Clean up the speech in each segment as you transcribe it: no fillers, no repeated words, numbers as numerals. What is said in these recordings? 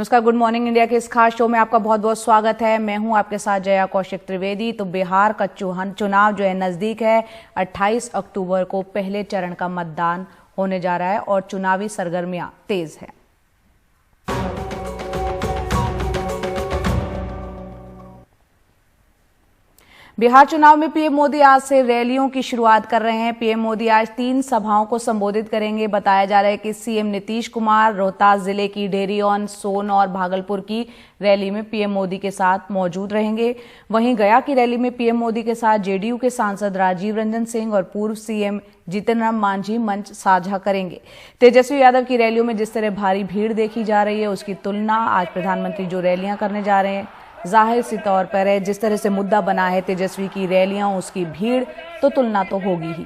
नमस्कार, good morning India के इस खास शो में आपका बहुत बहुत स्वागत है। मैं हूं आपके साथ जया कौशिक त्रिवेदी। तो बिहार का चुनाव जो है नजदीक है। 28 अक्टूबर को पहले चरण का मतदान होने जा रहा है और चुनावी सरगर्मियां तेज है। बिहार चुनाव में पीएम मोदी आज से रैलियों की शुरुआत कर रहे हैं। पीएम मोदी आज 3 सभाओं को संबोधित करेंगे। बताया जा रहा है कि सीएम नीतीश कुमार रोहतास जिले की डेहरी ऑन सोन और भागलपुर की रैली में पीएम मोदी के साथ मौजूद रहेंगे। वहीं गया की रैली में पीएम मोदी के साथ जेडीयू के सांसद राजीव रंजन सिंह और पूर्व सीएम जीतन राम मांझी मंच साझा करेंगे। तेजस्वी यादव की रैलियों में जिस तरह भारी भीड़ देखी जा रही है, उसकी तुलना आज प्रधानमंत्री जो रैलियां करने जा रहे हैं जाहिर सी तौर पर है। जिस तरह से मुद्दा बना है तेजस्वी की रैलियां, उसकी भीड़, तो तुलना तो होगी ही।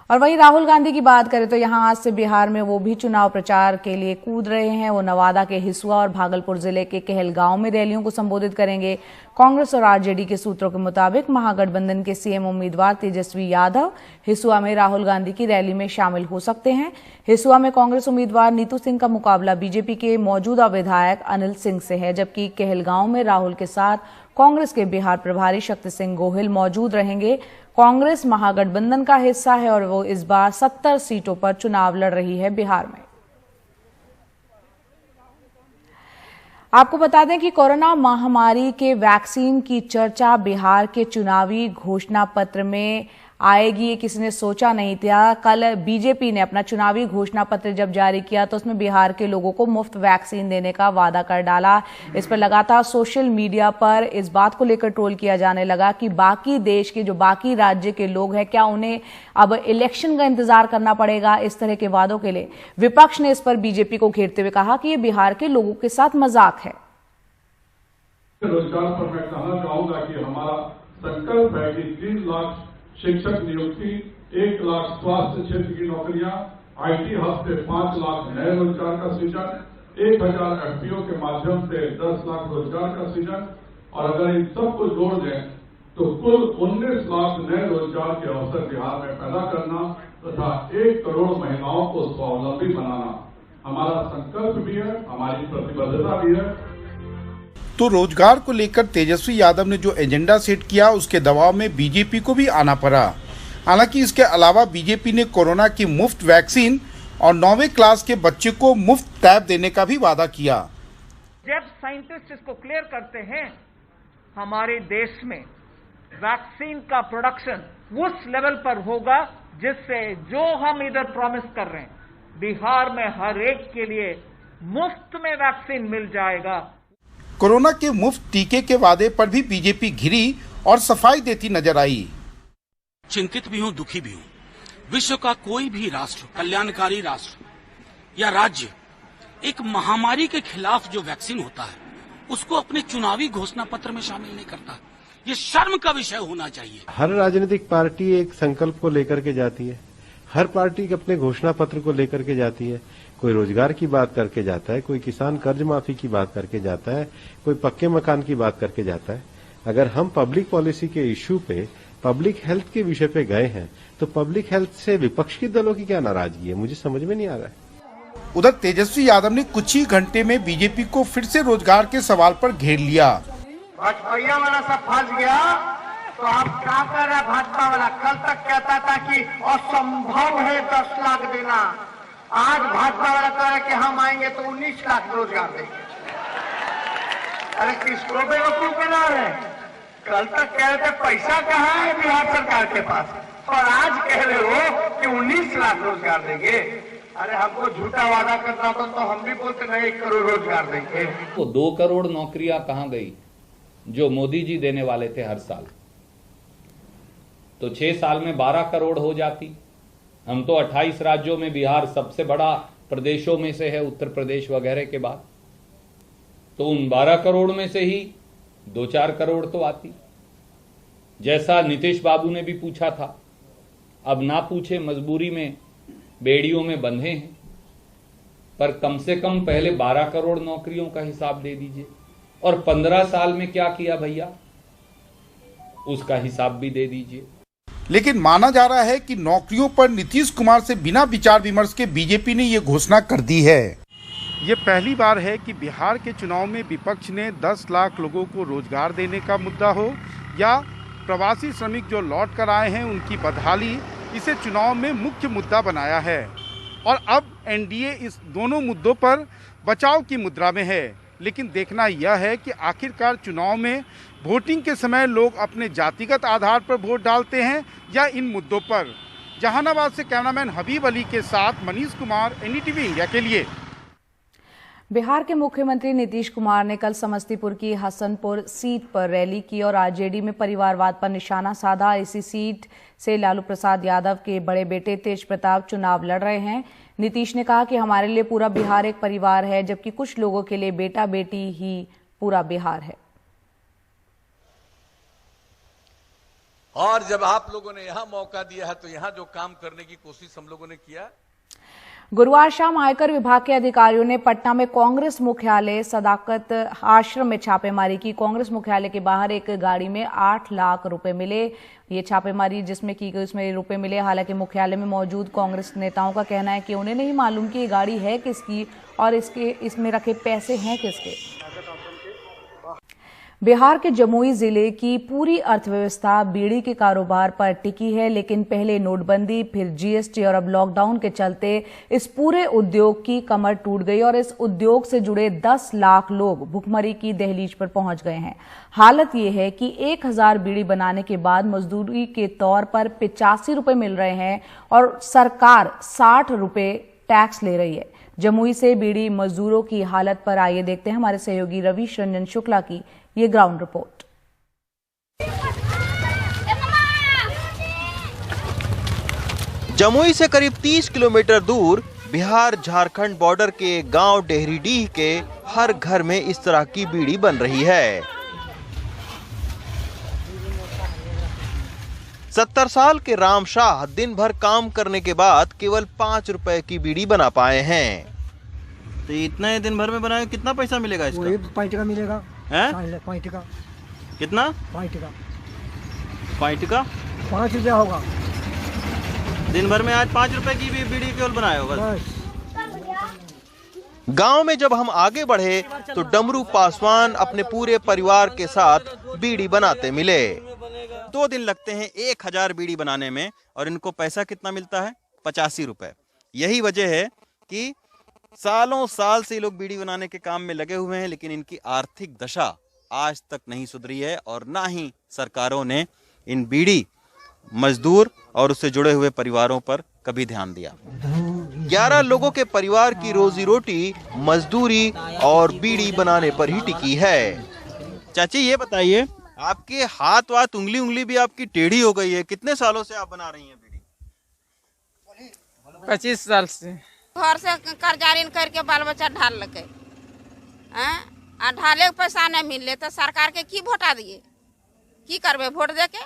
और वहीं राहुल गांधी की बात करें तो यहां आज से बिहार में वो भी चुनाव प्रचार के लिए कूद रहे हैं। वो नवादा के हिसुआ और भागलपुर जिले के कहलगांव में रैलियों को संबोधित करेंगे। कांग्रेस और आरजेडी के सूत्रों के मुताबिक महागठबंधन के सीएम उम्मीदवार तेजस्वी यादव हिसुआ में राहुल गांधी की रैली में शामिल हो सकते हैं। हिसुआ में कांग्रेस उम्मीदवार नीतू सिंह का मुकाबला बीजेपी के मौजूदा विधायक अनिल सिंह से है, जबकि कहलगांव में राहुल के साथ कांग्रेस के बिहार प्रभारी शक्ति सिंह गोहिल मौजूद रहेंगे। कांग्रेस महागठबंधन का हिस्सा है और वो इस बार 70 सीटों पर चुनाव लड़ रही है बिहार में। आपको बता दें कि कोरोना महामारी के वैक्सीन की चर्चा बिहार के चुनावी घोषणा पत्र में आएगी, ये किसी ने सोचा नहीं था। कल बीजेपी ने अपना चुनावी घोषणा पत्र जब जारी किया तो उसमें बिहार के लोगों को मुफ्त वैक्सीन देने का वादा कर डाला। इस पर लगातार सोशल मीडिया पर इस बात को लेकर ट्रोल किया जाने लगा कि बाकी देश के जो बाकी राज्य के लोग हैं, क्या उन्हें अब इलेक्शन का इंतजार करना पड़ेगा इस तरह के वादों के लिए। विपक्ष ने इस पर बीजेपी को घेरते हुए कहा कि ये बिहार के लोगों के साथ मजाक है। रोजगार पर मैं कहना चाहूंगा कि हमारा संकल्प है कि 3 लाख शिक्षक नियुक्ति, 1 लाख स्वास्थ्य क्षेत्र की नौकरियां, आईटी हब से 5 लाख नए रोजगार का सृजन, 1000 एफपीओ के माध्यम से 10 लाख रोजगार का सृजन, और अगर इन सबको जोड़ दें तो कुल 19 लाख नए रोजगार के अवसर बिहार में पैदा करना तथा 1 करोड़ महिलाओं को स्वावलंबी बनाना हमारा संकल्प भी है, हमारी प्रतिबद्धता भी है। तो रोजगार को लेकर तेजस्वी यादव ने जो एजेंडा सेट किया, उसके दबाव में बीजेपी को भी आना पड़ा। हालांकि इसके अलावा बीजेपी ने कोरोना की मुफ्त वैक्सीन और 9वीं क्लास के बच्चे को मुफ्त टैब देने का भी वादा किया। जब साइंटिस्ट इसको क्लियर करते हैं, हमारे देश में वैक्सीन का प्रोडक्शन उस लेवल पर होगा जिससे जो हम इधर प्रॉमिस कर रहे हैं, बिहार में हर एक के लिए मुफ्त में वैक्सीन मिल जाएगा। कोरोना के मुफ्त टीके के वादे पर भी बीजेपी घिरी और सफाई देती नजर आई। चिंतित भी हूं, दुखी भी हूं। विश्व का कोई भी राष्ट्र, कल्याणकारी राष्ट्र या राज्य एक महामारी के खिलाफ जो वैक्सीन होता है उसको अपने चुनावी घोषणा पत्र में शामिल नहीं करता। ये शर्म का विषय होना चाहिए। हर राजनीतिक पार्टी एक संकल्प को लेकर के जाती है, हर पार्टी अपने घोषणा पत्र को लेकर के जाती है। कोई रोजगार की बात करके जाता है, कोई किसान कर्ज माफी की बात करके जाता है, कोई पक्के मकान की बात करके जाता है। अगर हम पब्लिक पॉलिसी के इश्यू पे, पब्लिक हेल्थ के विषय पे गए हैं तो पब्लिक हेल्थ से विपक्ष के दलों की क्या नाराजगी है, मुझे समझ में नहीं आ रहा है। उधर तेजस्वी यादव ने कुछ ही घंटे में बीजेपी को फिर से रोजगार के सवाल पर घेर लिया। भाजपा वाला सब फंस गया तो आप क्या कर रहे हैं? भाजपा वाला कल तक कहता था कि असंभव है 10 लाख देना, आज भाजपा वाला कह रहा है कि हम आएंगे तो 19 लाख रोजगार देंगे। अरे किसको बेवकूफ बना रहे हैं? कल तक कह रहे थे पैसा कहाँ है बिहार सरकार के पास, और आज कह रहे हो कि 19 लाख रोजगार देंगे। अरे हमको झूठा वादा करना था तो हम भी बोलते नहीं 1 करोड़ रोजगार देंगे। तो 2 करोड़ नौकरियां कहां गई जो मोदी जी देने वाले थे हर साल? तो 6 साल में 12 करोड़ हो जाती। हम तो 28 राज्यों में बिहार सबसे बड़ा प्रदेशों में से है, उत्तर प्रदेश वगैरह के बाद। तो उन 12 करोड़ में से ही 2-4 करोड़ तो आती, जैसा नीतीश बाबू ने भी पूछा था। अब ना पूछे, मजबूरी में बेड़ियों में बंधे हैं, पर कम से कम पहले 12 करोड़ नौकरियों का हिसाब दे दीजिए। और 15 साल में क्या किया भैया, उसका हिसाब भी दे दीजिए। लेकिन माना जा रहा है कि नौकरियों पर नीतीश कुमार से बिना विचार विमर्श के बीजेपी ने ये घोषणा कर दी है। ये पहली बार है कि बिहार के चुनाव में विपक्ष ने 10 लाख लोगों को रोजगार देने का मुद्दा हो या प्रवासी श्रमिक जो लौट कर आए हैं उनकी बदहाली, इसे चुनाव में मुख्य मुद्दा बनाया है। और अब एनडीए इस दोनों मुद्दों पर बचाव की मुद्रा में है। लेकिन देखना यह है कि आखिरकार चुनाव में वोटिंग के समय लोग अपने जातिगत आधार पर वोट डालते हैं या इन मुद्दों पर। जहानाबाद से कैमरामैन हबीब अली के साथ मनीष कुमार, एनडीटीवी इंडिया के लिए। बिहार के मुख्यमंत्री नीतीश कुमार ने कल समस्तीपुर की हसनपुर सीट पर रैली की और आरजेडी में परिवारवाद पर निशाना साधा। इसी सीट से लालू प्रसाद यादव के बड़े बेटे तेज प्रताप चुनाव लड़ रहे हैं। नीतीश ने कहा कि हमारे लिए पूरा बिहार एक परिवार है, जबकि कुछ लोगों के लिए बेटा बेटी ही पूरा बिहार है। और जब आप लोगों ने यहां मौका दिया है तो यहां जो काम करने की कोशिश हम लोगों ने किया। गुरुवार शाम आयकर विभाग के अधिकारियों ने पटना में कांग्रेस मुख्यालय सदाकत आश्रम में छापेमारी की। कांग्रेस मुख्यालय के बाहर एक गाड़ी में 8 लाख रुपए मिले। ये छापेमारी जिसमें की गई उसमें रुपए मिले। हालांकि मुख्यालय में मौजूद कांग्रेस नेताओं का कहना है कि उन्हें नहीं मालूम कि ये गाड़ी है किसकी और इसमें रखे पैसे हैं किसके। बिहार के जमुई जिले की पूरी अर्थव्यवस्था बीड़ी के कारोबार पर टिकी है, लेकिन पहले नोटबंदी, फिर जीएसटी और अब लॉकडाउन के चलते इस पूरे उद्योग की कमर टूट गई और इस उद्योग से जुड़े 10 लाख लोग भुखमरी की दहलीज पर पहुंच गए हैं। हालत यह है कि 1000 बीड़ी बनाने के बाद मजदूरी के तौर पर 85 रुपए मिल रहे हैं और सरकार 60 रुपए टैक्स ले रही है। जमुई से बीड़ी मजदूरों की हालत पर आइए देखते हैं हमारे सहयोगी रविश रंजन शुक्ला की ये ग्राउंड रिपोर्ट। जमुई से करीब 30 किलोमीटर दूर बिहार झारखंड बॉर्डर के गांव डेहरीडीह के हर घर में इस तरह की बीड़ी बन रही है। 70 साल के राम शाह दिन भर काम करने के बाद केवल 5 रुपए की बीड़ी बना पाए हैं। तो इतना दिन भर में बनाए कितना पैसा मिलेगा इसका? वही 5 टका मिलेगा। हैं? 5 टका। कितना? 5 टका। 5 टका? 5 रुपया होगा। दिन भर में आज 5 रुपए की भी बीड़ी केवल बनाए होगा। गांव में जब हम आगे बढ़े तो डमरू पासवान अपने पूरे परिवार के साथ बीड़ी बनाते मिले। 2 दिन लगते हैं 1000 बीड़ी बनाने में और इनको पैसा कितना मिलता है? 85 रुपए। यही वजह है कि सालों साल से लोग बीड़ी बनाने के काम में लगे हुए हैं, लेकिन इनकी आर्थिक दशा आज तक नहीं सुधरी है और ना ही सरकारों ने इन बीड़ी मजदूर और उससे जुड़े हुए परिवारों पर कभी ध्यान दिया। 11 लोगों के परिवार की रोजी रोटी मजदूरी और बीड़ी बनाने पर ही टिकी है। चाची ये बताइए, आपके हाथ वाथ उंगली भी आपकी टेढ़ी हो गई है। कितने सालों से आप बना रही हैं बीड़ी? 25 साल से। घर से कर्जा ऋण करके बाल बच्चा ढाल लगे, ढाले पैसा नहीं मिले तो सरकार के की वोटा दिए, की करबे वोट देके।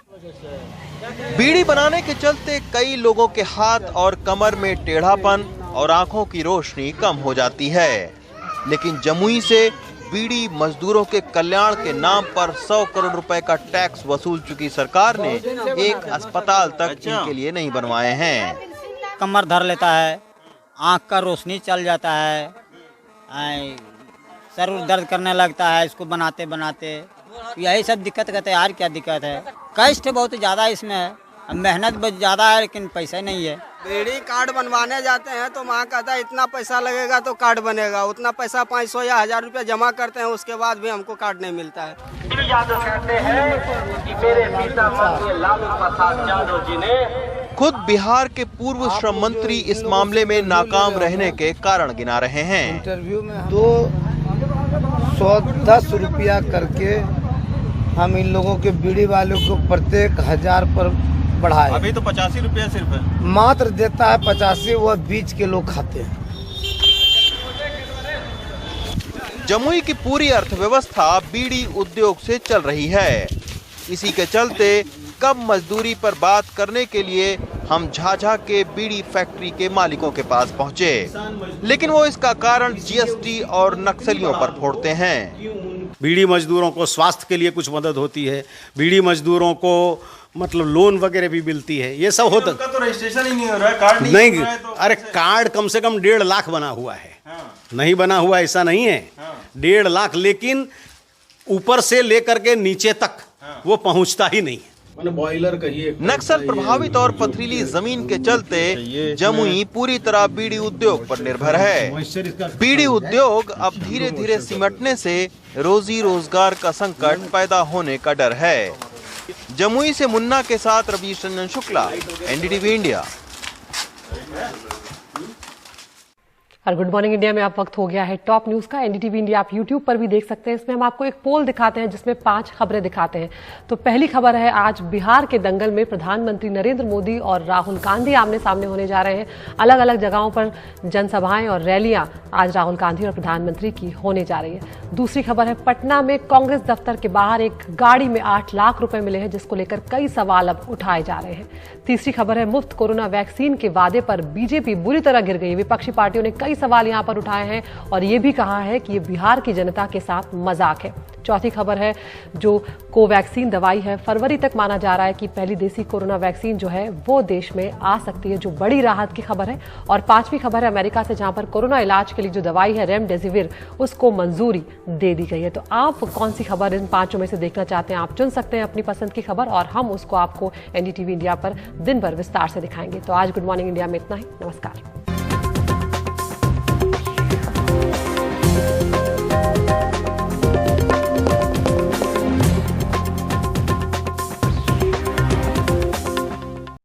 बीड़ी बनाने के चलते कई लोगों के हाथ और कमर में टेढ़ापन और आंखों की रोशनी कम हो जाती है। लेकिन जमुई से बीड़ी मजदूरों के कल्याण के नाम पर 100 करोड़ रुपए का टैक्स वसूल चुकी सरकार ने एक अस्पताल तक इनके लिए नहीं बनवाए हैं। कमर धर लेता है, आंख का रोशनी चल जाता है, सर दर्द करने लगता है इसको बनाते बनाते। यही सब दिक्कत कहते हैं। यार क्या दिक्कत है? कष्ट बहुत ज़्यादा इसमें है, मेहनत बहुत ज़्यादा है लेकिन पैसा नहीं है। बीड़ी कार्ड बनवाने जाते हैं तो वहाँ कहता है इतना पैसा लगेगा तो कार्ड बनेगा, उतना पैसा 500 या 1000 रुपया जमा करते हैं, उसके बाद भी हमको कार्ड नहीं मिलता है। यादव कहते हैं कि मेरे पिता माननीय लालू प्रसाद यादव जी ने खुद बिहार के पूर्व श्रम मंत्री इस मामले में नाकाम रहने के कारण गिना रहे हैं। इंटरव्यू में 210 रुपया करके हम इन लोगों के बीड़ी वालों को प्रत्येक 1000 पर बढ़ाए। अभी तो 85 रुपया सिर्फ है। मात्र देता है 85, वह बीच के लोग खाते हैं। जमुई की पूरी अर्थव्यवस्था बीड़ी उद्योग से चल रही है। इसी के चलते कम मजदूरी पर बात करने के लिए हम झाझा के बीड़ी फैक्ट्री के मालिकों के पास पहुंचे, लेकिन वो इसका कारण जीएसटी और नक्सलियों पर फोड़ते हैं। बीड़ी मजदूरों को स्वास्थ्य के लिए कुछ मदद होती है, बीड़ी मजदूरों को मतलब लोन वगैरह भी मिलती है, ये सब होता। उनका तो रजिस्ट्रेशन ही नहीं हो रहा है, कार्ड नहीं बन रहा है, तो अरे कार्ड कम से कम 1.5 लाख बना हुआ है। नहीं बना हुआ ऐसा नहीं है, 1.5 लाख, लेकिन ऊपर से लेकर के नीचे तक वो पहुंचता ही नहीं है। बॉयलर कहिए। नक्सल प्रभावित और पथरीली जमीन के चलते जमुई पूरी तरह बीड़ी उद्योग पर निर्भर है। बीड़ी उद्योग अब धीरे धीरे सिमटने से रोजी रोजगार का संकट पैदा होने का डर है। जमुई से मुन्ना के साथ रवीश रंजन शुक्ला, एनडीटीवी इंडिया। और गुड मॉर्निंग इंडिया में अब वक्त हो गया है टॉप न्यूज का। एनडीटीवी इंडिया आप यूट्यूब पर भी देख सकते हैं। इसमें हम आपको एक पोल दिखाते हैं जिसमें 5 खबरें दिखाते हैं। तो पहली खबर है, आज बिहार के दंगल में प्रधानमंत्री नरेंद्र मोदी और राहुल गांधी आमने सामने होने जा रहे हैं। अलग अलग जगहों पर जनसभाएं और रैलियां आज राहुल गांधी और प्रधानमंत्री की होने जा रही है। दूसरी खबर है, पटना में कांग्रेस दफ्तर के बाहर एक गाड़ी में 8 लाख रुपए मिले हैं, जिसको लेकर कई सवाल अब उठाए जा रहे हैं। तीसरी खबर है, मुफ्त कोरोना वैक्सीन के वादे पर बीजेपी बुरी तरह गिर गई। विपक्षी पार्टियों ने कई सवाल यहां पर उठाए हैं और यह भी कहा है कि ये बिहार की जनता के साथ मजाक है। चौथी खबर है, जो कोवैक्सीन दवाई है, फरवरी तक माना जा रहा है कि पहली देसी कोरोना वैक्सीन जो है वो देश में आ सकती है, जो बड़ी राहत की खबर है। और पांचवी खबर है, अमेरिका से जहां पर कोरोना इलाज के लिए जो दवाई है रेमडेसिविर, उसको मंजूरी दे दी गई है। तो आप कौन सी खबर इन 5 में से देखना चाहते हैं, आप चुन सकते हैं अपनी पसंद की खबर और हम उसको आपको एनडीटीवी इंडिया पर दिन भर विस्तार से दिखाएंगे। तो आज गुड मॉर्निंग इंडिया में इतना ही। नमस्कार।